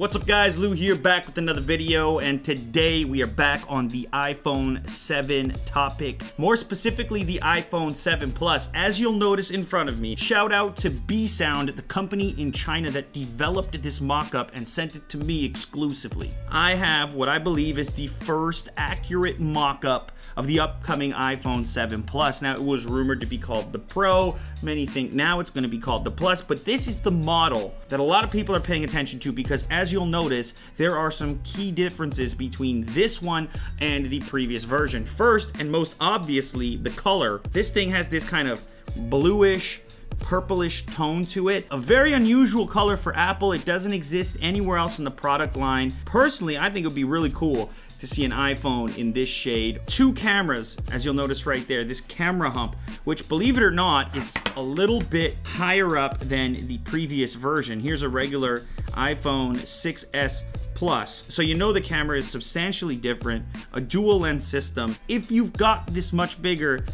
What's up guys, Lou here, back with another video, and today we are back on the iPhone 7 topic. More specifically, the iPhone 7 Plus. As you'll notice in front of me, shout out to B-Sound, the company in China that developed this mock-up and sent it to me exclusively. I have what I believe is the first accurate mock-up of the upcoming iPhone 7 Plus. Now, it was rumored to be called the Pro. Many think now it's going to be called the Plus, but this is the model that a lot of people are paying attention to because, as you'll notice, there are some key differences between this one and the previous version. First, and most obviously, the color. This thing has this kind of bluish, purplish tone to it. A very unusual color for Apple. It doesn't exist anywhere else in the product line. Personally, I think it would be really cool to see an iPhone in this shade. Two cameras, as you'll notice right there, this camera hump, which, believe it or not, is a little bit higher up than the previous version. Here's a regular iPhone 6S Plus. So you know the camera is substantially different, a dual lens system. If you've got this much bigger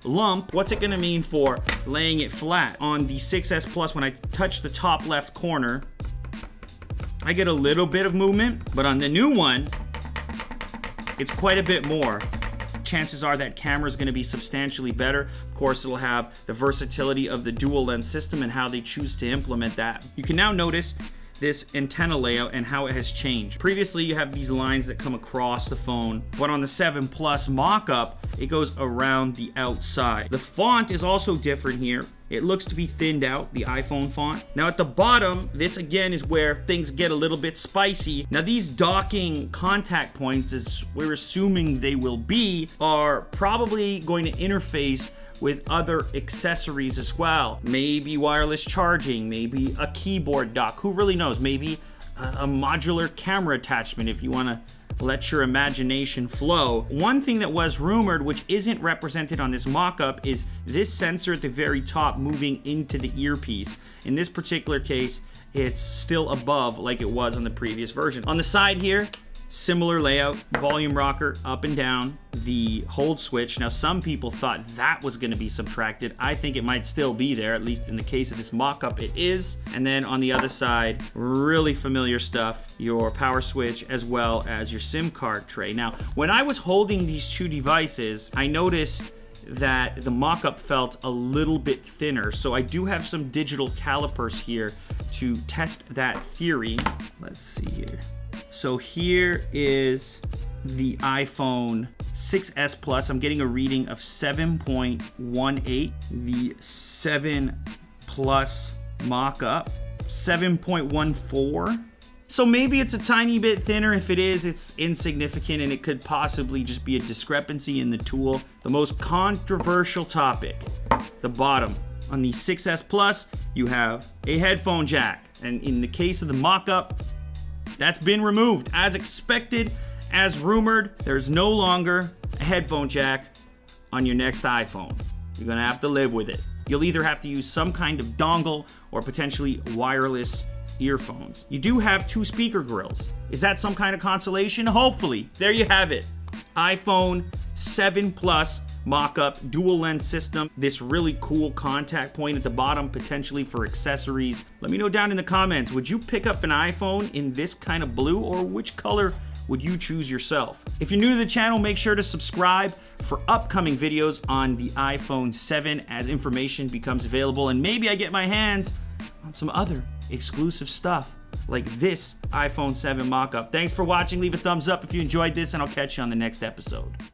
lump, what's it gonna mean for laying it flat? On the 6S Plus, when I touch the top left corner, I get a little bit of movement, but on the new one, it's quite a bit more. Chances are that camera is going to be substantially better. Of course, it'll have the versatility of the dual lens system and how they choose to implement that. You can now notice this antenna layout and how it has changed. Previously, you have these lines that come across the phone, but on the 7 Plus mock-up, it goes around the outside. The font is also different here. It looks to be thinned out, the iPhone font. Now at the bottom, this again is where things get a little bit spicy. Now these docking contact points, as we're assuming they will be, are probably going to interface with other accessories as well. Maybe wireless charging, maybe a keyboard dock, who really knows? Maybe a modular camera attachment if you wanna let your imagination flow. One thing that was rumored, which isn't represented on this mock-up, is this sensor at the very top moving into the earpiece. In this particular case, it's still above like it was on the previous version. On the side here, similar layout, volume rocker up and down, the hold switch. Now some people thought that was going to be subtracted. I think it might still be there, at least in the case of this mock-up it is. And then on the other side, really familiar stuff, your power switch as well as your SIM card tray. Now when I was holding these two devices, I noticed that the mock-up felt a little bit thinner. So I do have some digital calipers here to test that theory. Let's see here. So here is the iPhone 6S Plus. I'm getting a reading of 7.18. The 7 Plus mock-up, 7.14. So maybe it's a tiny bit thinner. If it is, it's insignificant and it could possibly just be a discrepancy in the tool. The most controversial topic, the bottom. On the 6S Plus, you have a headphone jack. And in the case of the mock-up, that's been removed. As expected, as rumored, there's no longer a headphone jack on your next iPhone. You're gonna have to live with it. You'll either have to use some kind of dongle or potentially wireless earphones. You do have two speaker grills. Is that some kind of consolation? Hopefully. There you have it. iPhone 7 Plus mock-up dual lens system. This really cool contact point at the bottom, potentially for accessories. Let me know down in the comments, would you pick up an iPhone in this kind of blue, or which color would you choose yourself? If you're new to the channel, make sure to subscribe for upcoming videos on the iPhone 7 as information becomes available, and maybe I get my hands on some other exclusive stuff like this iPhone 7 mock-up. Thanks for watching. Leave a thumbs up if you enjoyed this, and I'll catch you on the next episode.